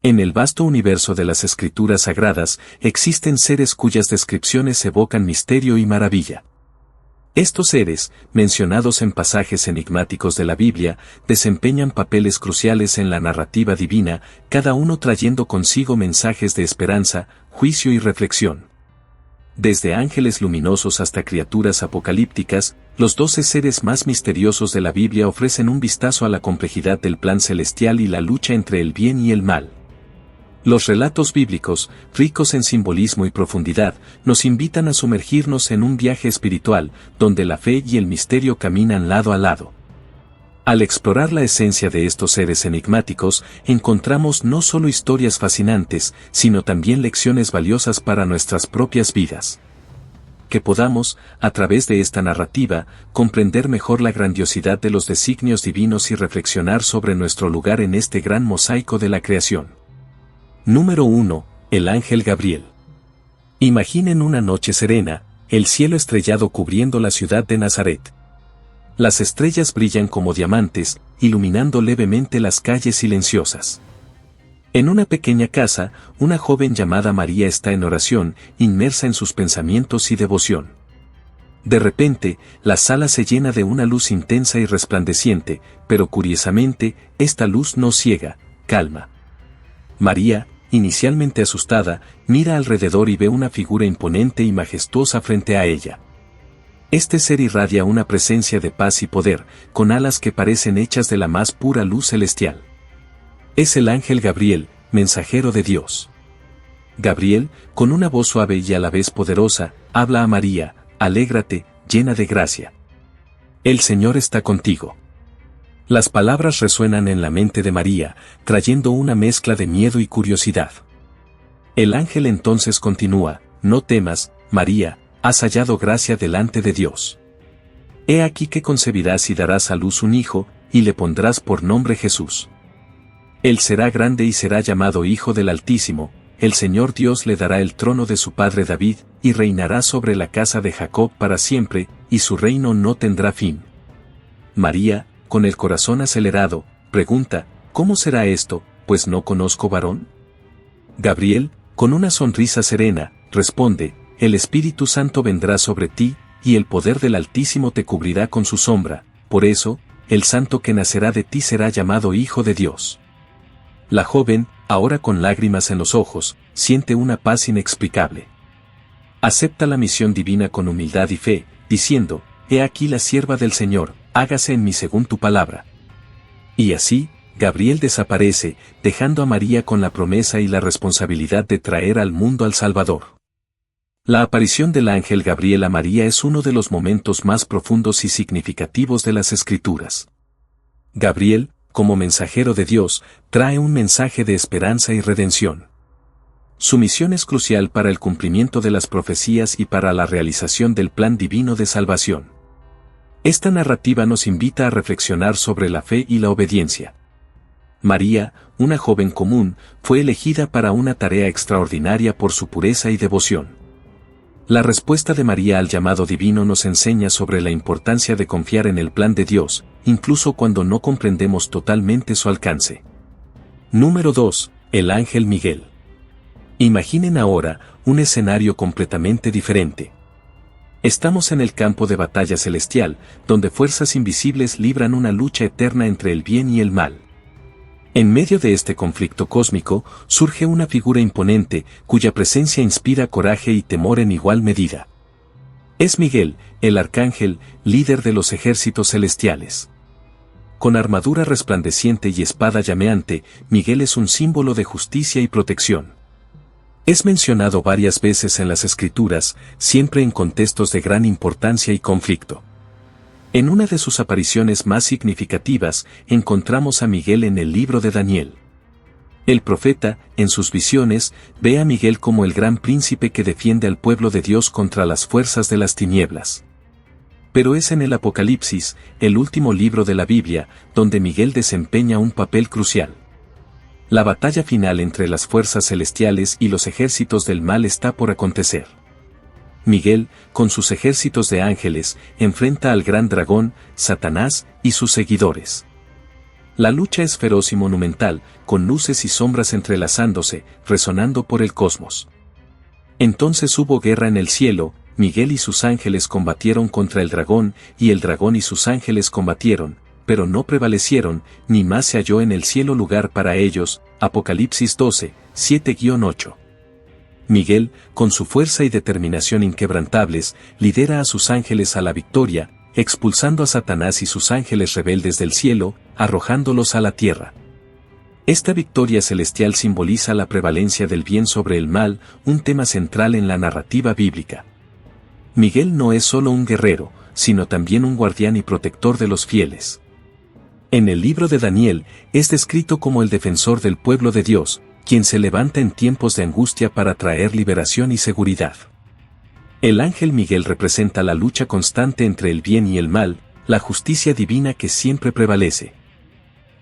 En el vasto universo de las escrituras sagradas existen seres cuyas descripciones evocan misterio y maravilla. Estos seres, mencionados en pasajes enigmáticos de la Biblia, desempeñan papeles cruciales en la narrativa divina, cada uno trayendo consigo mensajes de esperanza, juicio y reflexión. Desde ángeles luminosos hasta criaturas apocalípticas, los 12 seres más misteriosos de la Biblia ofrecen un vistazo a la complejidad del plan celestial y la lucha entre el bien y el mal. Los relatos bíblicos, ricos en simbolismo y profundidad, nos invitan a sumergirnos en un viaje espiritual, donde la fe y el misterio caminan lado a lado. Al explorar la esencia de estos seres enigmáticos, encontramos no solo historias fascinantes, sino también lecciones valiosas para nuestras propias vidas. Que podamos, a través de esta narrativa, comprender mejor la grandiosidad de los designios divinos y reflexionar sobre nuestro lugar en este gran mosaico de la creación. Número 1. El ángel Gabriel. Imaginen una noche serena, el cielo estrellado cubriendo la ciudad de Nazaret. Las estrellas brillan como diamantes, iluminando levemente las calles silenciosas. En una pequeña casa, una joven llamada María está en oración, inmersa en sus pensamientos y devoción. De repente, la sala se llena de una luz intensa y resplandeciente, pero curiosamente, esta luz no ciega, calma. María, inicialmente asustada, mira alrededor y ve una figura imponente y majestuosa frente a ella. Este ser irradia una presencia de paz y poder, con alas que parecen hechas de la más pura luz celestial. Es el ángel Gabriel, mensajero de Dios. Gabriel, con una voz suave y a la vez poderosa, habla a María: «Alégrate, llena de gracia. El Señor está contigo». Las palabras resuenan en la mente de María, trayendo una mezcla de miedo y curiosidad. El ángel entonces continúa: «No temas, María, has hallado gracia delante de Dios. He aquí que concebirás y darás a luz un hijo, y le pondrás por nombre Jesús. Él será grande y será llamado Hijo del Altísimo, el Señor Dios le dará el trono de su padre David, y reinará sobre la casa de Jacob para siempre, y su reino no tendrá fin». María, con el corazón acelerado, pregunta: «¿Cómo será esto, pues no conozco varón?». Gabriel, con una sonrisa serena, responde: «El Espíritu Santo vendrá sobre ti, y el poder del Altísimo te cubrirá con su sombra, por eso, el santo que nacerá de ti será llamado Hijo de Dios». La joven, ahora con lágrimas en los ojos, siente una paz inexplicable. Acepta la misión divina con humildad y fe, diciendo: «He aquí la sierva del Señor, hágase en mí según tu palabra». Y así, Gabriel desaparece, dejando a María con la promesa y la responsabilidad de traer al mundo al Salvador. La aparición del ángel Gabriel a María es uno de los momentos más profundos y significativos de las Escrituras. Gabriel, como mensajero de Dios, trae un mensaje de esperanza y redención. Su misión es crucial para el cumplimiento de las profecías y para la realización del plan divino de salvación. Esta narrativa nos invita a reflexionar sobre la fe y la obediencia. María, una joven común, fue elegida para una tarea extraordinaria por su pureza y devoción. La respuesta de María al llamado divino nos enseña sobre la importancia de confiar en el plan de Dios, incluso cuando no comprendemos totalmente su alcance. Número 2. El ángel Miguel. Imaginen ahora un escenario completamente diferente. Estamos en el campo de batalla celestial, donde fuerzas invisibles libran una lucha eterna entre el bien y el mal. En medio de este conflicto cósmico, surge una figura imponente, cuya presencia inspira coraje y temor en igual medida. Es Miguel, el arcángel, líder de los ejércitos celestiales. Con armadura resplandeciente y espada llameante, Miguel es un símbolo de justicia y protección. Es mencionado varias veces en las Escrituras, siempre en contextos de gran importancia y conflicto. En una de sus apariciones más significativas, encontramos a Miguel en el libro de Daniel. El profeta, en sus visiones, ve a Miguel como el gran príncipe que defiende al pueblo de Dios contra las fuerzas de las tinieblas. Pero es en el Apocalipsis, el último libro de la Biblia, donde Miguel desempeña un papel crucial. La batalla final entre las fuerzas celestiales y los ejércitos del mal está por acontecer. Miguel, con sus ejércitos de ángeles, enfrenta al gran dragón, Satanás, y sus seguidores. La lucha es feroz y monumental, con luces y sombras entrelazándose, resonando por el cosmos. Entonces hubo guerra en el cielo, Miguel y sus ángeles combatieron contra el dragón, y el dragón y sus ángeles combatieron, pero no prevalecieron, ni más se halló en el cielo lugar para ellos. Apocalipsis 12, 7-8. Miguel, con su fuerza y determinación inquebrantables, lidera a sus ángeles a la victoria, expulsando a Satanás y sus ángeles rebeldes del cielo, arrojándolos a la tierra. Esta victoria celestial simboliza la prevalencia del bien sobre el mal, un tema central en la narrativa bíblica. Miguel no es solo un guerrero, sino también un guardián y protector de los fieles. En el libro de Daniel, es descrito como el defensor del pueblo de Dios, quien se levanta en tiempos de angustia para traer liberación y seguridad. El ángel Miguel representa la lucha constante entre el bien y el mal, la justicia divina que siempre prevalece.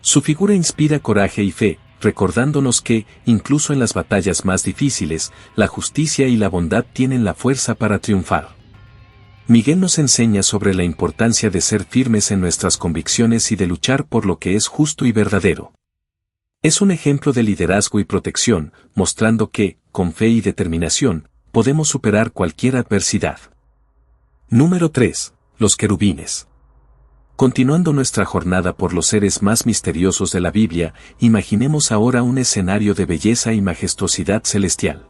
Su figura inspira coraje y fe, recordándonos que, incluso en las batallas más difíciles, la justicia y la bondad tienen la fuerza para triunfar. Miguel nos enseña sobre la importancia de ser firmes en nuestras convicciones y de luchar por lo que es justo y verdadero. Es un ejemplo de liderazgo y protección, mostrando que, con fe y determinación, podemos superar cualquier adversidad. Número 3. Los querubines. Continuando nuestra jornada por los seres más misteriosos de la Biblia, imaginemos ahora un escenario de belleza y majestuosidad celestial.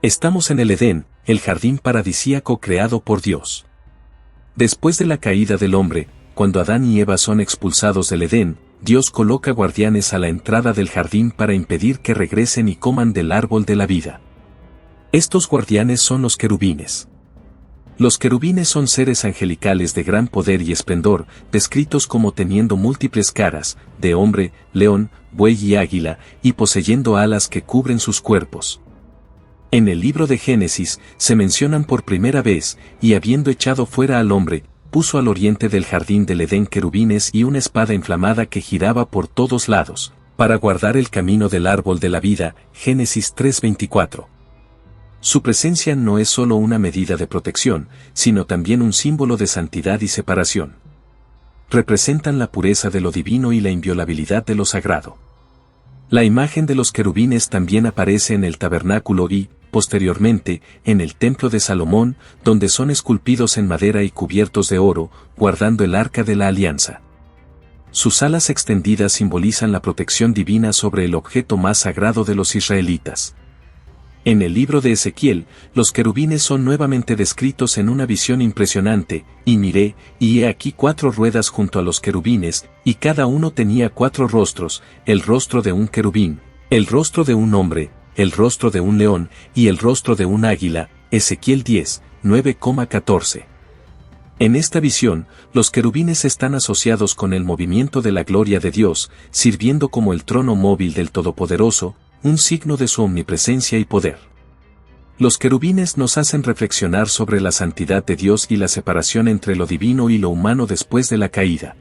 Estamos en el Edén, el jardín paradisíaco creado por Dios. Después de la caída del hombre, cuando Adán y Eva son expulsados del Edén, Dios coloca guardianes a la entrada del jardín para impedir que regresen y coman del árbol de la vida. Estos guardianes son los querubines. Los querubines son seres angelicales de gran poder y esplendor, descritos como teniendo múltiples caras, de hombre, león, buey y águila, y poseyendo alas que cubren sus cuerpos. En el libro de Génesis, se mencionan por primera vez, y habiendo echado fuera al hombre, puso al oriente del jardín del Edén querubines y una espada inflamada que giraba por todos lados, para guardar el camino del árbol de la vida. Génesis 3:24. Su presencia no es solo una medida de protección, sino también un símbolo de santidad y separación. Representan la pureza de lo divino y la inviolabilidad de lo sagrado. La imagen de los querubines también aparece en el tabernáculo y, posteriormente, en el templo de Salomón, donde son esculpidos en madera y cubiertos de oro, guardando el arca de la alianza. Sus alas extendidas simbolizan la protección divina sobre el objeto más sagrado de los israelitas. En el libro de Ezequiel, los querubines son nuevamente descritos en una visión impresionante, y miré, y he aquí 4 ruedas junto a los querubines, y cada uno tenía 4 rostros, el rostro de un querubín, el rostro de un hombre, el rostro de un león, y el rostro de un águila. Ezequiel 10, 9,14. En esta visión, los querubines están asociados con el movimiento de la gloria de Dios, sirviendo como el trono móvil del Todopoderoso, un signo de su omnipresencia y poder. Los querubines nos hacen reflexionar sobre la santidad de Dios y la separación entre lo divino y lo humano después de la caída.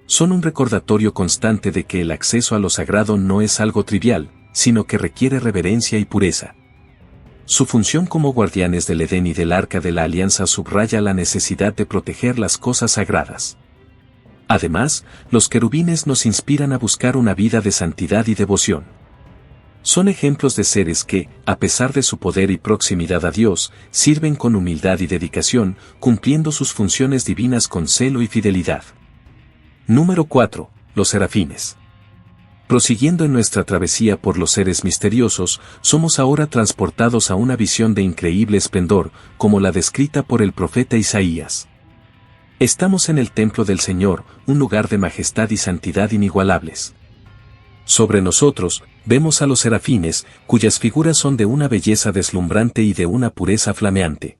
Son un recordatorio constante de que el acceso a lo sagrado no es algo trivial, sino que requiere reverencia y pureza. Su función como guardianes del Edén y del Arca de la Alianza subraya la necesidad de proteger las cosas sagradas. Además, los querubines nos inspiran a buscar una vida de santidad y devoción. Son ejemplos de seres que, a pesar de su poder y proximidad a Dios, sirven con humildad y dedicación, cumpliendo sus funciones divinas con celo y fidelidad. Número 4. Los serafines. Prosiguiendo en nuestra travesía por los seres misteriosos, somos ahora transportados a una visión de increíble esplendor, como la descrita por el profeta Isaías. Estamos en el templo del Señor, un lugar de majestad y santidad inigualables. Sobre nosotros, vemos a los serafines, cuyas figuras son de una belleza deslumbrante y de una pureza flameante.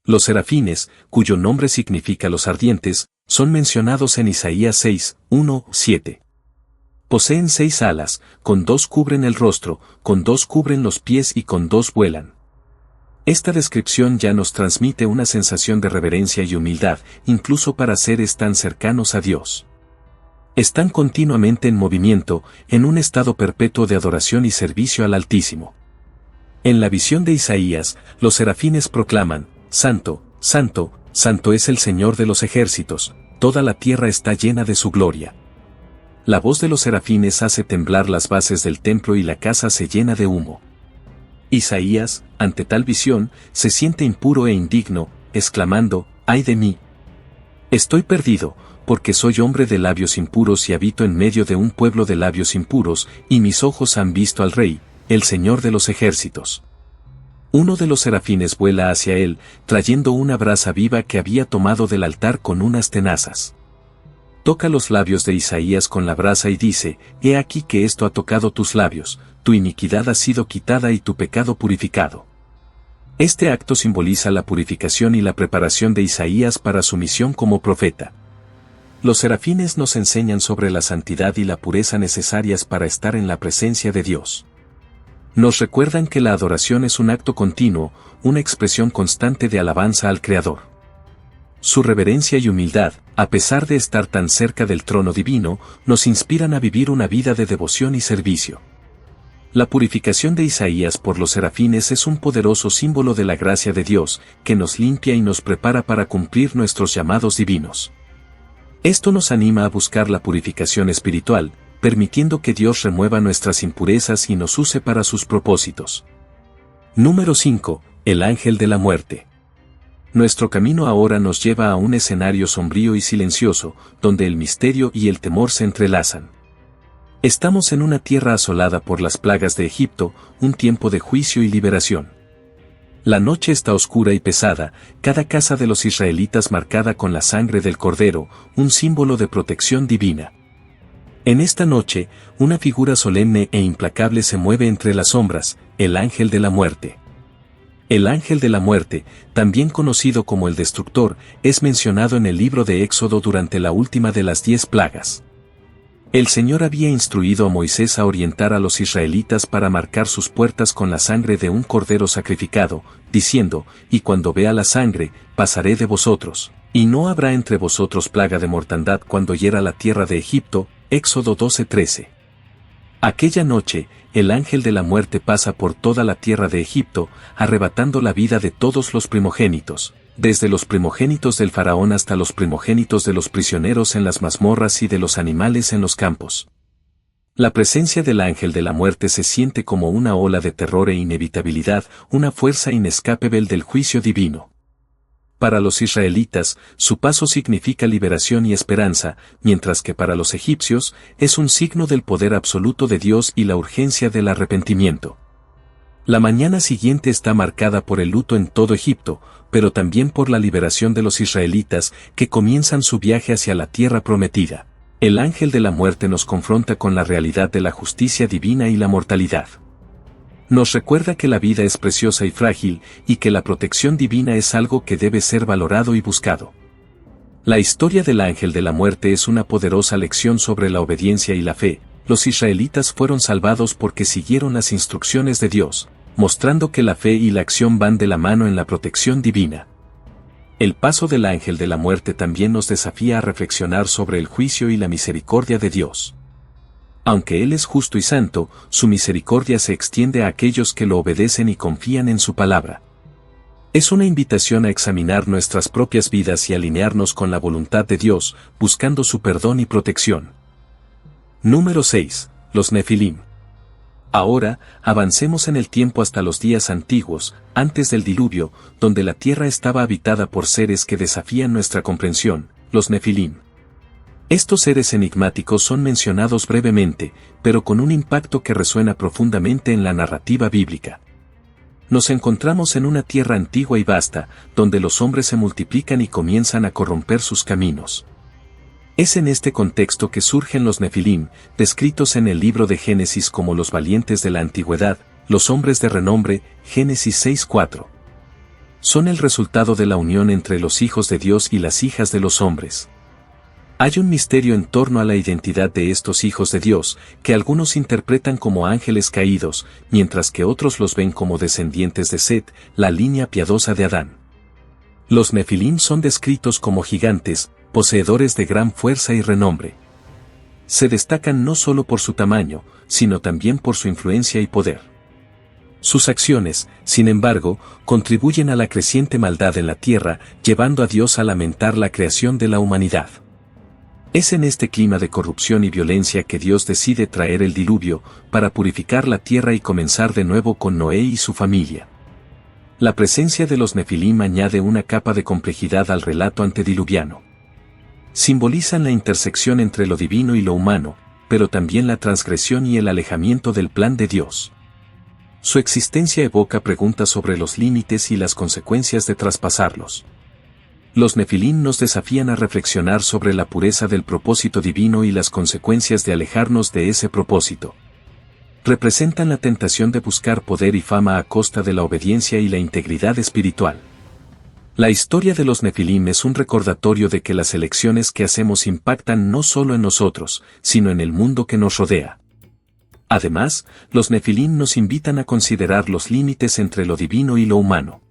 Los serafines, cuyo nombre significa los ardientes, son mencionados en Isaías 6, 1, 7. Poseen 6 alas, con 2 cubren el rostro, con 2 cubren los pies y con 2 vuelan. Esta descripción ya nos transmite una sensación de reverencia y humildad, incluso para seres tan cercanos a Dios. Están continuamente en movimiento, en un estado perpetuo de adoración y servicio al Altísimo. En la visión de Isaías, los serafines proclaman: Santo, Santo, Santo es el Señor de los ejércitos, toda la tierra está llena de su gloria. La voz de los serafines hace temblar las bases del templo y la casa se llena de humo. Isaías, ante tal visión, se siente impuro e indigno, exclamando, ¡ay de mí! Estoy perdido, porque soy hombre de labios impuros y habito en medio de un pueblo de labios impuros, y mis ojos han visto al Rey, el Señor de los ejércitos. Uno de los serafines vuela hacia él, trayendo una brasa viva que había tomado del altar con unas tenazas. Toca los labios de Isaías con la brasa y dice, he aquí que esto ha tocado tus labios, tu iniquidad ha sido quitada y tu pecado purificado. Este acto simboliza la purificación y la preparación de Isaías para su misión como profeta. Los serafines nos enseñan sobre la santidad y la pureza necesarias para estar en la presencia de Dios. Nos recuerdan que la adoración es un acto continuo, una expresión constante de alabanza al Creador. Su reverencia y humildad, a pesar de estar tan cerca del trono divino, nos inspiran a vivir una vida de devoción y servicio. La purificación de Isaías por los serafines es un poderoso símbolo de la gracia de Dios, que nos limpia y nos prepara para cumplir nuestros llamados divinos. Esto nos anima a buscar la purificación espiritual, permitiendo que Dios remueva nuestras impurezas y nos use para sus propósitos. Número 5. El ángel de la muerte. Nuestro camino ahora nos lleva a un escenario sombrío y silencioso, donde el misterio y el temor se entrelazan. Estamos en una tierra asolada por las plagas de Egipto, un tiempo de juicio y liberación. La noche está oscura y pesada, cada casa de los israelitas marcada con la sangre del Cordero, un símbolo de protección divina. En esta noche, una figura solemne e implacable se mueve entre las sombras, el ángel de la muerte. El ángel de la muerte, también conocido como el destructor, es mencionado en el libro de Éxodo durante la última de las 10 plagas. El Señor había instruido a Moisés a orientar a los israelitas para marcar sus puertas con la sangre de un cordero sacrificado, diciendo, y cuando vea la sangre, pasaré de vosotros, y no habrá entre vosotros plaga de mortandad cuando hiera la tierra de Egipto. Éxodo 12:13. Aquella noche, el ángel de la muerte pasa por toda la tierra de Egipto, arrebatando la vida de todos los primogénitos, desde los primogénitos del faraón hasta los primogénitos de los prisioneros en las mazmorras y de los animales en los campos. La presencia del ángel de la muerte se siente como una ola de terror e inevitabilidad, una fuerza inescapable del juicio divino. Para los israelitas, su paso significa liberación y esperanza, mientras que para los egipcios, es un signo del poder absoluto de Dios y la urgencia del arrepentimiento. La mañana siguiente está marcada por el luto en todo Egipto, pero también por la liberación de los israelitas, que comienzan su viaje hacia la tierra prometida. El ángel de la muerte nos confronta con la realidad de la justicia divina y la mortalidad. Nos recuerda que la vida es preciosa y frágil, y que la protección divina es algo que debe ser valorado y buscado. La historia del ángel de la muerte es una poderosa lección sobre la obediencia y la fe. Los israelitas fueron salvados porque siguieron las instrucciones de Dios, mostrando que la fe y la acción van de la mano en la protección divina. El paso del ángel de la muerte también nos desafía a reflexionar sobre el juicio y la misericordia de Dios. Aunque Él es justo y santo, su misericordia se extiende a aquellos que lo obedecen y confían en su palabra. Es una invitación a examinar nuestras propias vidas y alinearnos con la voluntad de Dios, buscando su perdón y protección. Número 6. Los Nefilim. Ahora, avancemos en el tiempo hasta los días antiguos, antes del diluvio, donde la tierra estaba habitada por seres que desafían nuestra comprensión, los Nefilim. Estos seres enigmáticos son mencionados brevemente, pero con un impacto que resuena profundamente en la narrativa bíblica. Nos encontramos en una tierra antigua y vasta, donde los hombres se multiplican y comienzan a corromper sus caminos. Es en este contexto que surgen los Nefilim, descritos en el libro de Génesis como los valientes de la antigüedad, los hombres de renombre, Génesis 6:4. Son el resultado de la unión entre los hijos de Dios y las hijas de los hombres. Hay un misterio en torno a la identidad de estos hijos de Dios, que algunos interpretan como ángeles caídos, mientras que otros los ven como descendientes de Set, la línea piadosa de Adán. Los Nefilim son descritos como gigantes, poseedores de gran fuerza y renombre. Se destacan no solo por su tamaño, sino también por su influencia y poder. Sus acciones, sin embargo, contribuyen a la creciente maldad en la tierra, llevando a Dios a lamentar la creación de la humanidad. Es en este clima de corrupción y violencia que Dios decide traer el diluvio, para purificar la tierra y comenzar de nuevo con Noé y su familia. La presencia de los Nefilim añade una capa de complejidad al relato antediluviano. Simbolizan la intersección entre lo divino y lo humano, pero también la transgresión y el alejamiento del plan de Dios. Su existencia evoca preguntas sobre los límites y las consecuencias de traspasarlos. Los Nefilim nos desafían a reflexionar sobre la pureza del propósito divino y las consecuencias de alejarnos de ese propósito. Representan la tentación de buscar poder y fama a costa de la obediencia y la integridad espiritual. La historia de los Nefilim es un recordatorio de que las elecciones que hacemos impactan no solo en nosotros, sino en el mundo que nos rodea. Además, los Nefilim nos invitan a considerar los límites entre lo divino y lo humano.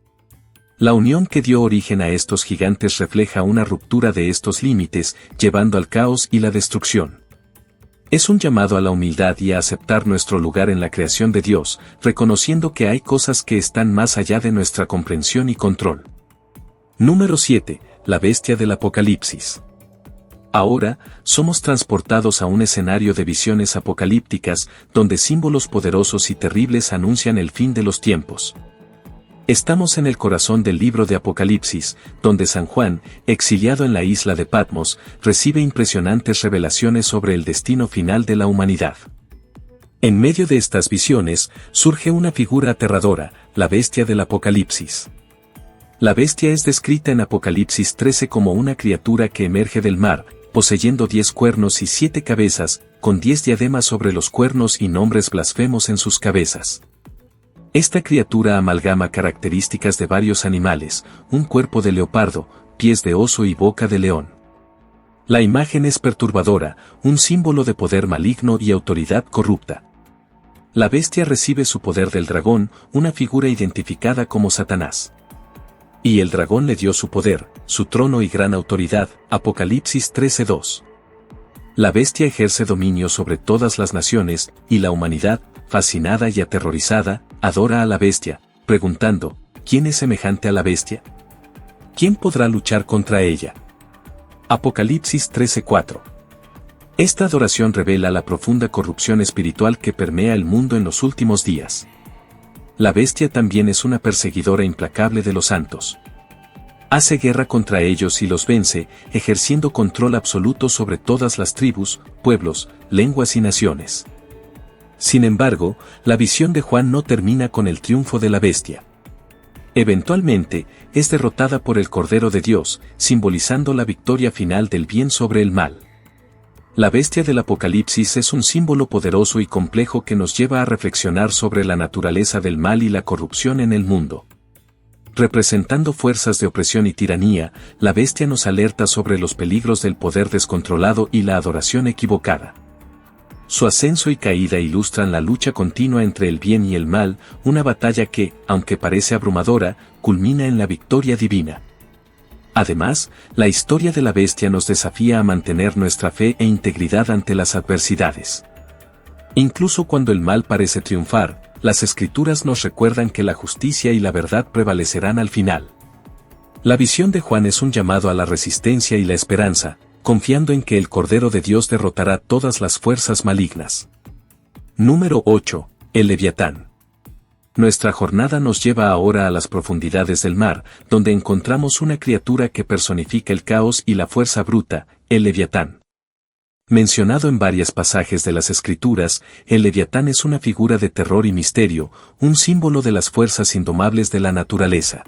La unión que dio origen a estos gigantes refleja una ruptura de estos límites, llevando al caos y la destrucción. Es un llamado a la humildad y a aceptar nuestro lugar en la creación de Dios, reconociendo que hay cosas que están más allá de nuestra comprensión y control. Número 7. La bestia del Apocalipsis. Ahora, somos transportados a un escenario de visiones apocalípticas, donde símbolos poderosos y terribles anuncian el fin de los tiempos. Estamos en el corazón del libro de Apocalipsis, donde San Juan, exiliado en la isla de Patmos, recibe impresionantes revelaciones sobre el destino final de la humanidad. En medio de estas visiones, surge una figura aterradora, la bestia del Apocalipsis. La bestia es descrita en Apocalipsis 13 como una criatura que emerge del mar, poseyendo 10 cuernos y 7 cabezas, con 10 diademas sobre los cuernos y nombres blasfemos en sus cabezas. Esta criatura amalgama características de varios animales, un cuerpo de leopardo, pies de oso y boca de león. La imagen es perturbadora, un símbolo de poder maligno y autoridad corrupta. La bestia recibe su poder del dragón, una figura identificada como Satanás. Y el dragón le dio su poder, su trono y gran autoridad, Apocalipsis 13:2. La bestia ejerce dominio sobre todas las naciones, y la humanidad, fascinada y aterrorizada, adora a la bestia, preguntando, ¿quién es semejante a la bestia? ¿Quién podrá luchar contra ella? Apocalipsis 13:4. Esta adoración revela la profunda corrupción espiritual que permea el mundo en los últimos días. La bestia también es una perseguidora implacable de los santos. Hace guerra contra ellos y los vence, ejerciendo control absoluto sobre todas las tribus, pueblos, lenguas y naciones. Sin embargo, la visión de Juan no termina con el triunfo de la bestia. Eventualmente, es derrotada por el Cordero de Dios, simbolizando la victoria final del bien sobre el mal. La bestia del Apocalipsis es un símbolo poderoso y complejo que nos lleva a reflexionar sobre la naturaleza del mal y la corrupción en el mundo. Representando fuerzas de opresión y tiranía, la bestia nos alerta sobre los peligros del poder descontrolado y la adoración equivocada. Su ascenso y caída ilustran la lucha continua entre el bien y el mal, una batalla que, aunque parece abrumadora, culmina en la victoria divina. Además, la historia de la bestia nos desafía a mantener nuestra fe e integridad ante las adversidades. Incluso cuando el mal parece triunfar, las Escrituras nos recuerdan que la justicia y la verdad prevalecerán al final. La visión de Juan es un llamado a la resistencia y la esperanza, confiando en que el Cordero de Dios derrotará todas las fuerzas malignas. Número 8. El Leviatán. Nuestra jornada nos lleva ahora a las profundidades del mar, donde encontramos una criatura que personifica el caos y la fuerza bruta, el Leviatán. Mencionado en varios pasajes de las Escrituras, el Leviatán es una figura de terror y misterio, un símbolo de las fuerzas indomables de la naturaleza.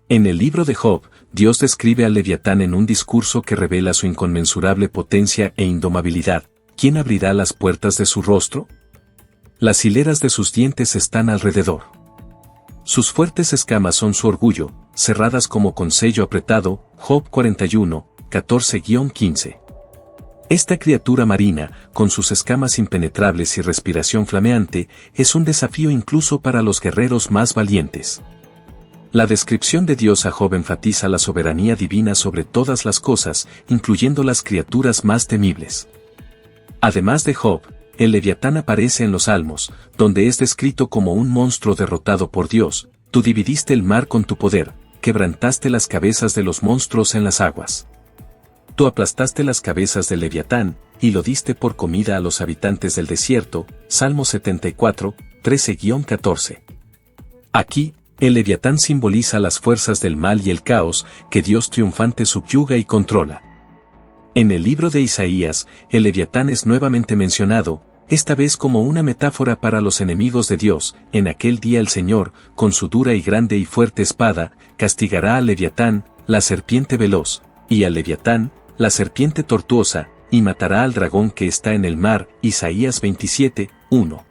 En el libro de Job, Dios describe al Leviatán en un discurso que revela su inconmensurable potencia e indomabilidad. ¿Quién abrirá las puertas de su rostro? Las hileras de sus dientes están alrededor. Sus fuertes escamas son su orgullo, cerradas como con sello apretado. Job 41, 14-15. Esta criatura marina, con sus escamas impenetrables y respiración flameante, es un desafío incluso para los guerreros más valientes. La descripción de Dios a Job enfatiza la soberanía divina sobre todas las cosas, incluyendo las criaturas más temibles. Además de Job, el Leviatán aparece en los Salmos, donde es descrito como un monstruo derrotado por Dios. Tú dividiste el mar con tu poder, quebrantaste las cabezas de los monstruos en las aguas. tú aplastaste las cabezas del Leviatán, y lo diste por comida a los habitantes del desierto. Salmo 74, 13-14. Aquí, el Leviatán simboliza las fuerzas del mal y el caos que Dios triunfante subyuga y controla. En el libro de Isaías, el Leviatán es nuevamente mencionado, esta vez como una metáfora para los enemigos de Dios. En aquel día el Señor, con su dura y grande y fuerte espada, castigará al Leviatán, la serpiente veloz, y al Leviatán, la serpiente tortuosa, y matará al dragón que está en el mar. Isaías 27, 1.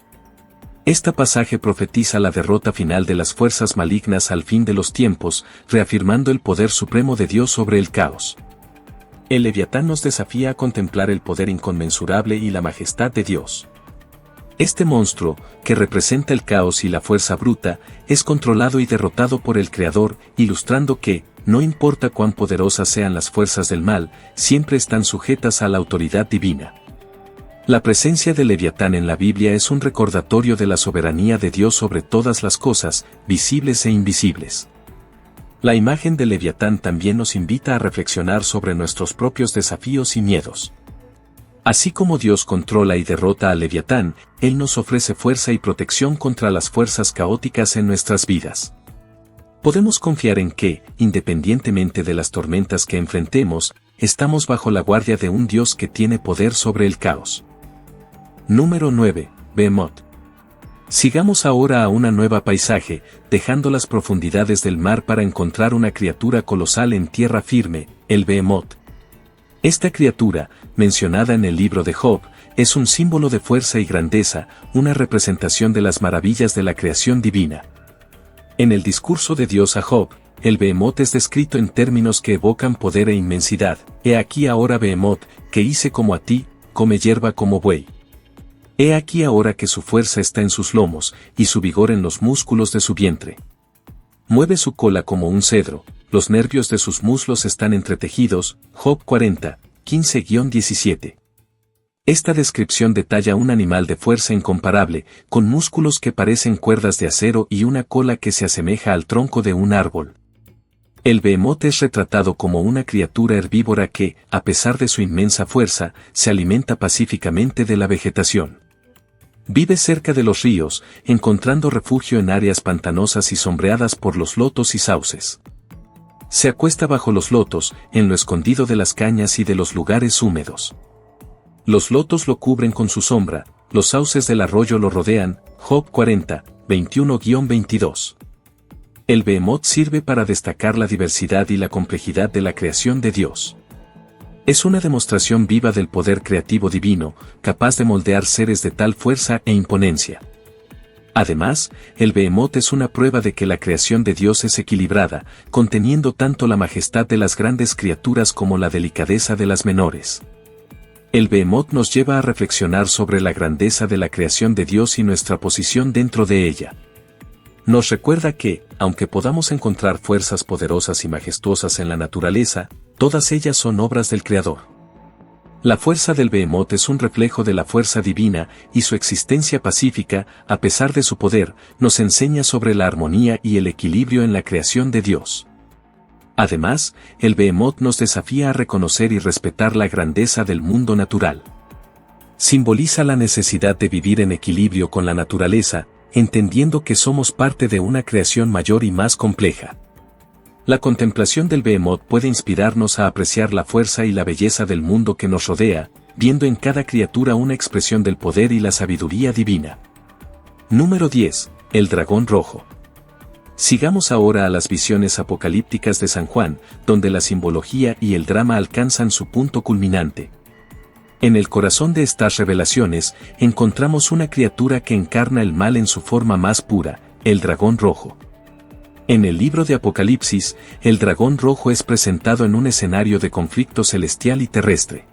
Este pasaje profetiza la derrota final de las fuerzas malignas al fin de los tiempos, reafirmando el poder supremo de Dios sobre el caos. El Leviatán nos desafía a contemplar el poder inconmensurable y la majestad de Dios. Este monstruo, que representa el caos y la fuerza bruta, es controlado y derrotado por el Creador, ilustrando que, no importa cuán poderosas sean las fuerzas del mal, siempre están sujetas a la autoridad divina. La presencia del Leviatán en la Biblia es un recordatorio de la soberanía de Dios sobre todas las cosas, visibles e invisibles. La imagen del Leviatán también nos invita a reflexionar sobre nuestros propios desafíos y miedos. Así como Dios controla y derrota al Leviatán, Él nos ofrece fuerza y protección contra las fuerzas caóticas en nuestras vidas. Podemos confiar en que, independientemente de las tormentas que enfrentemos, estamos bajo la guardia de un Dios que tiene poder sobre el caos. Número 9. Behemoth. Sigamos ahora a una nueva paisaje, dejando las profundidades del mar para encontrar una criatura colosal en tierra firme, el Behemoth. Esta criatura, mencionada en el libro de Job, es un símbolo de fuerza y grandeza, una representación de las maravillas de la creación divina. En el discurso de Dios a Job, el Behemoth es descrito en términos que evocan poder e inmensidad. He aquí ahora Behemoth, que hice como a ti, come hierba como buey. He aquí ahora que su fuerza está en sus lomos, y su vigor en los músculos de su vientre. Mueve su cola como un cedro, los nervios de sus muslos están entretejidos. Job 40, 15-17. Esta descripción detalla un animal de fuerza incomparable, con músculos que parecen cuerdas de acero y una cola que se asemeja al tronco de un árbol. El Behemoth es retratado como una criatura herbívora que, a pesar de su inmensa fuerza, se alimenta pacíficamente de la vegetación. Vive cerca de los ríos, encontrando refugio en áreas pantanosas y sombreadas por los lotos y sauces. Se acuesta bajo los lotos, en lo escondido de las cañas y de los lugares húmedos. Los lotos lo cubren con su sombra, los sauces del arroyo lo rodean. Job 40, 21-22. El Behemoth sirve para destacar la diversidad y la complejidad de la creación de Dios. Es una demostración viva del poder creativo divino, capaz de moldear seres de tal fuerza e imponencia. Además, el Behemoth es una prueba de que la creación de Dios es equilibrada, conteniendo tanto la majestad de las grandes criaturas como la delicadeza de las menores. El Behemoth nos lleva a reflexionar sobre la grandeza de la creación de Dios y nuestra posición dentro de ella. Nos recuerda que, aunque podamos encontrar fuerzas poderosas y majestuosas en la naturaleza, todas ellas son obras del Creador. La fuerza del Behemoth es un reflejo de la fuerza divina, y su existencia pacífica, a pesar de su poder, nos enseña sobre la armonía y el equilibrio en la creación de Dios. Además, el Behemoth nos desafía a reconocer y respetar la grandeza del mundo natural. Simboliza la necesidad de vivir en equilibrio con la naturaleza, entendiendo que somos parte de una creación mayor y más compleja. La contemplación del Behemoth puede inspirarnos a apreciar la fuerza y la belleza del mundo que nos rodea, viendo en cada criatura una expresión del poder y la sabiduría divina. Número 10. El dragón rojo. Sigamos ahora a las visiones apocalípticas de San Juan, donde la simbología y el drama alcanzan su punto culminante. En el corazón de estas revelaciones, encontramos una criatura que encarna el mal en su forma más pura, el dragón rojo. En el libro de Apocalipsis, el dragón rojo es presentado en un escenario de conflicto celestial y terrestre.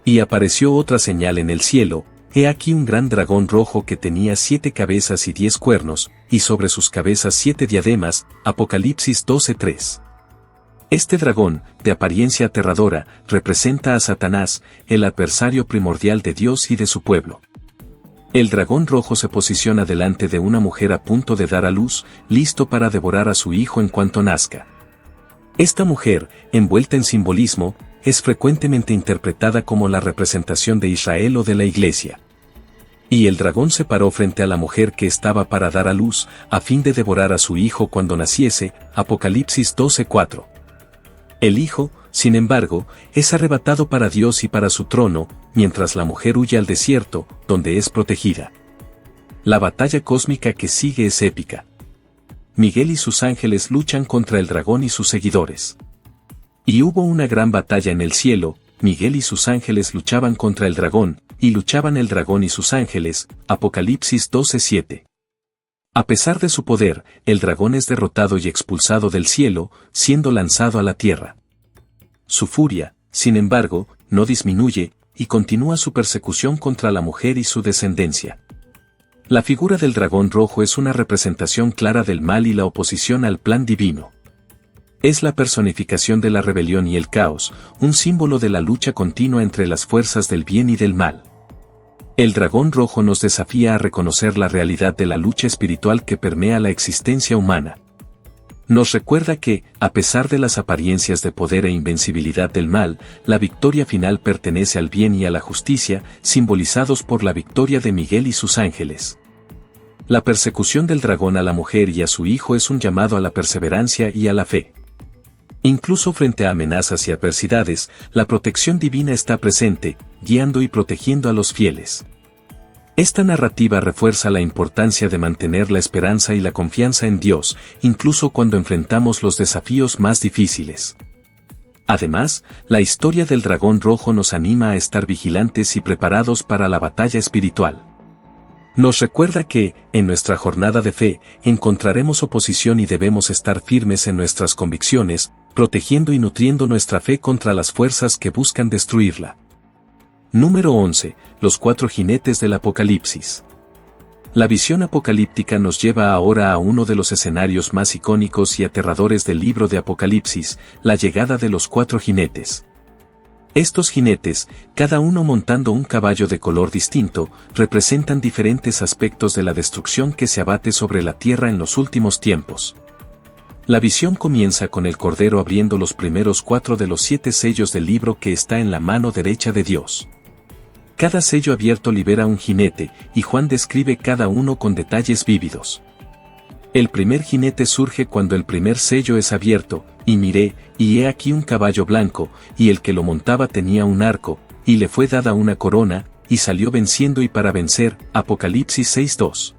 Y apareció otra señal en el cielo. He aquí un gran dragón rojo que tenía 7 cabezas y 10 cuernos, y sobre sus cabezas 7 diademas. Apocalipsis 12:3. Este dragón, de apariencia aterradora, representa a Satanás, el adversario primordial de Dios y de su pueblo. El dragón rojo se posiciona delante de una mujer a punto de dar a luz, listo para devorar a su hijo en cuanto nazca. Esta mujer, envuelta en simbolismo, es frecuentemente interpretada como la representación de Israel o de la Iglesia. Y el dragón se paró frente a la mujer que estaba para dar a luz, a fin de devorar a su hijo cuando naciese, Apocalipsis 12:4. El hijo, sin embargo, es arrebatado para Dios y para su trono, mientras la mujer huye al desierto, donde es protegida. La batalla cósmica que sigue es épica. Miguel y sus ángeles luchan contra el dragón y sus seguidores. Y hubo una gran batalla en el cielo, Miguel y sus ángeles luchaban contra el dragón, y luchaban el dragón y sus ángeles, Apocalipsis 12:7. A pesar de su poder, el dragón es derrotado y expulsado del cielo, siendo lanzado a la tierra. Su furia, sin embargo, no disminuye, y continúa su persecución contra la mujer y su descendencia. La figura del dragón rojo es una representación clara del mal y la oposición al plan divino. Es la personificación de la rebelión y el caos, un símbolo de la lucha continua entre las fuerzas del bien y del mal. El dragón rojo nos desafía a reconocer la realidad de la lucha espiritual que permea la existencia humana. Nos recuerda que, a pesar de las apariencias de poder e invencibilidad del mal, la victoria final pertenece al bien y a la justicia, simbolizados por la victoria de Miguel y sus ángeles. La persecución del dragón a la mujer y a su hijo es un llamado a la perseverancia y a la fe. Incluso frente a amenazas y adversidades, la protección divina está presente, guiando y protegiendo a los fieles. Esta narrativa refuerza la importancia de mantener la esperanza y la confianza en Dios, incluso cuando enfrentamos los desafíos más difíciles. Además, la historia del dragón rojo nos anima a estar vigilantes y preparados para la batalla espiritual. Nos recuerda que, en nuestra jornada de fe, encontraremos oposición y debemos estar firmes en nuestras convicciones, protegiendo y nutriendo nuestra fe contra las fuerzas que buscan destruirla. Número 11. Los cuatro jinetes del Apocalipsis. La visión apocalíptica nos lleva ahora a uno de los escenarios más icónicos y aterradores del libro de Apocalipsis, la llegada de los cuatro jinetes. Estos jinetes, cada uno montando un caballo de color distinto, representan diferentes aspectos de la destrucción que se abate sobre la tierra en los últimos tiempos. La visión comienza con el Cordero abriendo los primeros 4 de los 7 sellos del libro que está en la mano derecha de Dios. Cada sello abierto libera un jinete, y Juan describe cada uno con detalles vívidos. El primer jinete surge cuando el primer sello es abierto, y miré, y he aquí un caballo blanco, y el que lo montaba tenía un arco, y le fue dada una corona, y salió venciendo y para vencer, Apocalipsis 6:2.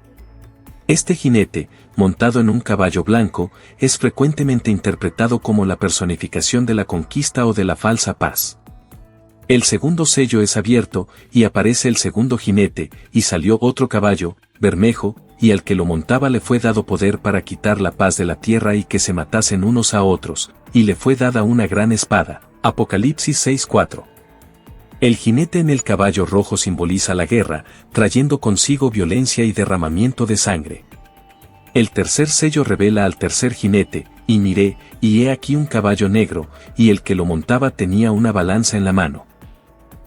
Este jinete, montado en un caballo blanco, es frecuentemente interpretado como la personificación de la conquista o de la falsa paz. El segundo sello es abierto, y aparece el segundo jinete, y salió otro caballo, bermejo, y al que lo montaba le fue dado poder para quitar la paz de la tierra y que se matasen unos a otros, y le fue dada una gran espada. Apocalipsis 6:4. El jinete en el caballo rojo simboliza la guerra, trayendo consigo violencia y derramamiento de sangre. El tercer sello revela al tercer jinete, y miré, y he aquí un caballo negro, y el que lo montaba tenía una balanza en la mano.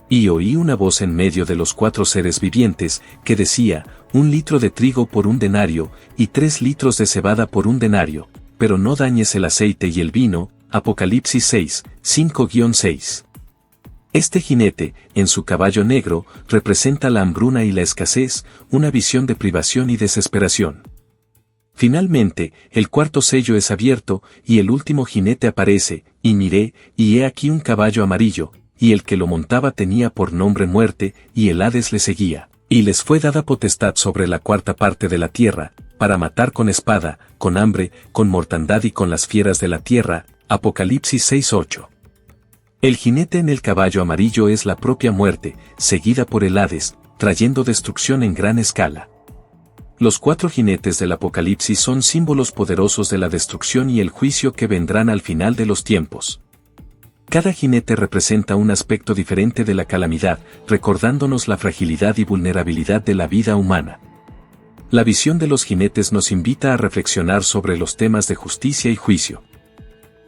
Y oí una voz en medio de los 4 seres vivientes, que decía, 1 litro de trigo por 1 denario, y 3 litros de cebada por 1 denario, pero no dañes el aceite y el vino. Apocalipsis 6, 5-6. Este jinete, en su caballo negro, representa la hambruna y la escasez, una visión de privación y desesperación. Finalmente, el cuarto sello es abierto, y el último jinete aparece, y miré, y he aquí un caballo amarillo, y el que lo montaba tenía por nombre Muerte, y el Hades le seguía, y les fue dada potestad sobre la cuarta parte de la tierra, para matar con espada, con hambre, con mortandad y con las fieras de la tierra. Apocalipsis 6:8. El jinete en el caballo amarillo es la propia muerte, seguida por el Hades, trayendo destrucción en gran escala. Los 4 jinetes del Apocalipsis son símbolos poderosos de la destrucción y el juicio que vendrán al final de los tiempos. Cada jinete representa un aspecto diferente de la calamidad, recordándonos la fragilidad y vulnerabilidad de la vida humana. La visión de los jinetes nos invita a reflexionar sobre los temas de justicia y juicio.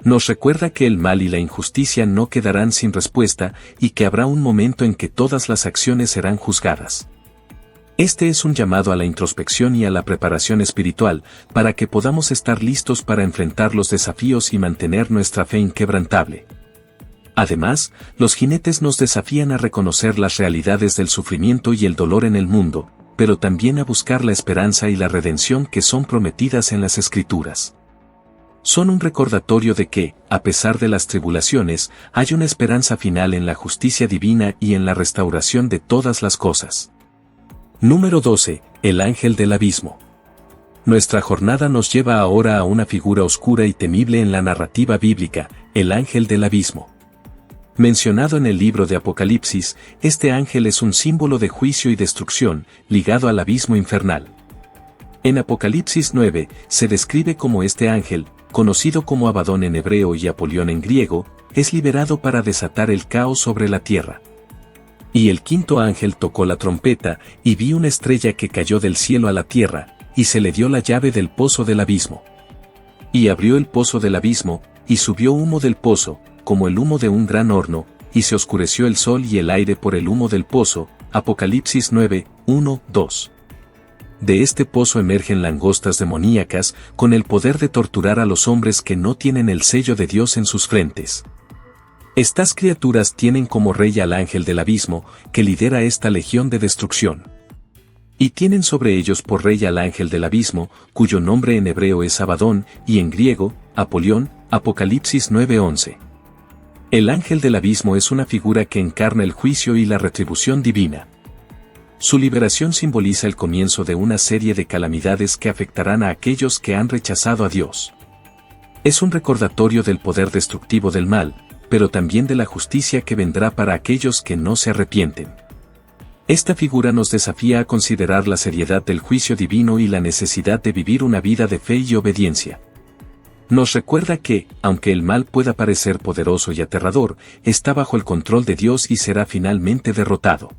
Nos recuerda que el mal y la injusticia no quedarán sin respuesta y que habrá un momento en que todas las acciones serán juzgadas. Este es un llamado a la introspección y a la preparación espiritual, para que podamos estar listos para enfrentar los desafíos y mantener nuestra fe inquebrantable. Además, los jinetes nos desafían a reconocer las realidades del sufrimiento y el dolor en el mundo, pero también a buscar la esperanza y la redención que son prometidas en las Escrituras. Son un recordatorio de que, a pesar de las tribulaciones, hay una esperanza final en la justicia divina y en la restauración de todas las cosas. Número 12. El ángel del abismo. Nuestra jornada nos lleva ahora a una figura oscura y temible en la narrativa bíblica, el ángel del abismo. Mencionado en el libro de Apocalipsis, este ángel es un símbolo de juicio y destrucción, ligado al abismo infernal. En Apocalipsis 9, se describe como este ángel, conocido como Abadón en hebreo y Apolión en griego, es liberado para desatar el caos sobre la tierra. Y el quinto ángel tocó la trompeta, y vi una estrella que cayó del cielo a la tierra, y se le dio la llave del pozo del abismo. Y abrió el pozo del abismo, y subió humo del pozo, como el humo de un gran horno, y se oscureció el sol y el aire por el humo del pozo. Apocalipsis 9, 1, 2. De este pozo emergen langostas demoníacas, con el poder de torturar a los hombres que no tienen el sello de Dios en sus frentes. Estas criaturas tienen como rey al ángel del abismo, que lidera esta legión de destrucción. Y tienen sobre ellos por rey al ángel del abismo, cuyo nombre en hebreo es Abadón, y en griego, Apolión. Apocalipsis 9:11. El ángel del abismo es una figura que encarna el juicio y la retribución divina. Su liberación simboliza el comienzo de una serie de calamidades que afectarán a aquellos que han rechazado a Dios. Es un recordatorio del poder destructivo del mal, pero también de la justicia que vendrá para aquellos que no se arrepienten. Esta figura nos desafía a considerar la seriedad del juicio divino y la necesidad de vivir una vida de fe y obediencia. Nos recuerda que, aunque el mal pueda parecer poderoso y aterrador, está bajo el control de Dios y será finalmente derrotado.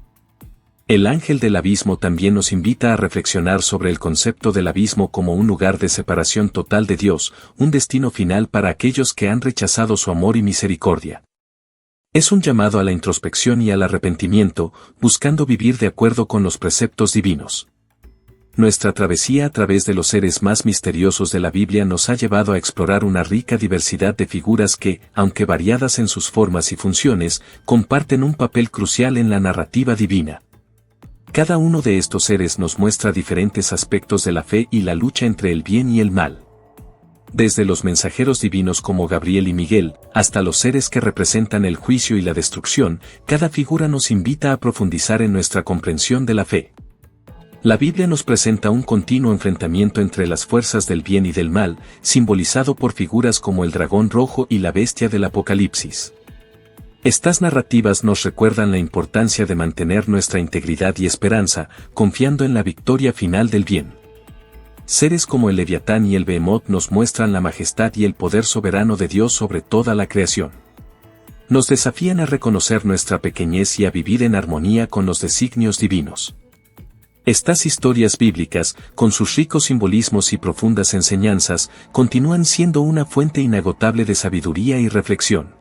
El ángel del abismo también nos invita a reflexionar sobre el concepto del abismo como un lugar de separación total de Dios, un destino final para aquellos que han rechazado su amor y misericordia. Es un llamado a la introspección y al arrepentimiento, buscando vivir de acuerdo con los preceptos divinos. Nuestra travesía a través de los seres más misteriosos de la Biblia nos ha llevado a explorar una rica diversidad de figuras que, aunque variadas en sus formas y funciones, comparten un papel crucial en la narrativa divina. Cada uno de estos seres nos muestra diferentes aspectos de la fe y la lucha entre el bien y el mal. Desde los mensajeros divinos como Gabriel y Miguel, hasta los seres que representan el juicio y la destrucción, cada figura nos invita a profundizar en nuestra comprensión de la fe. La Biblia nos presenta un continuo enfrentamiento entre las fuerzas del bien y del mal, simbolizado por figuras como el dragón rojo y la bestia del Apocalipsis. Estas narrativas nos recuerdan la importancia de mantener nuestra integridad y esperanza, confiando en la victoria final del bien. Seres como el Leviatán y el Behemoth nos muestran la majestad y el poder soberano de Dios sobre toda la creación. Nos desafían a reconocer nuestra pequeñez y a vivir en armonía con los designios divinos. Estas historias bíblicas, con sus ricos simbolismos y profundas enseñanzas, continúan siendo una fuente inagotable de sabiduría y reflexión.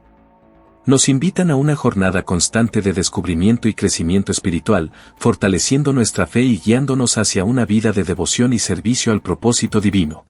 Nos invitan a una jornada constante de descubrimiento y crecimiento espiritual, fortaleciendo nuestra fe y guiándonos hacia una vida de devoción y servicio al propósito divino.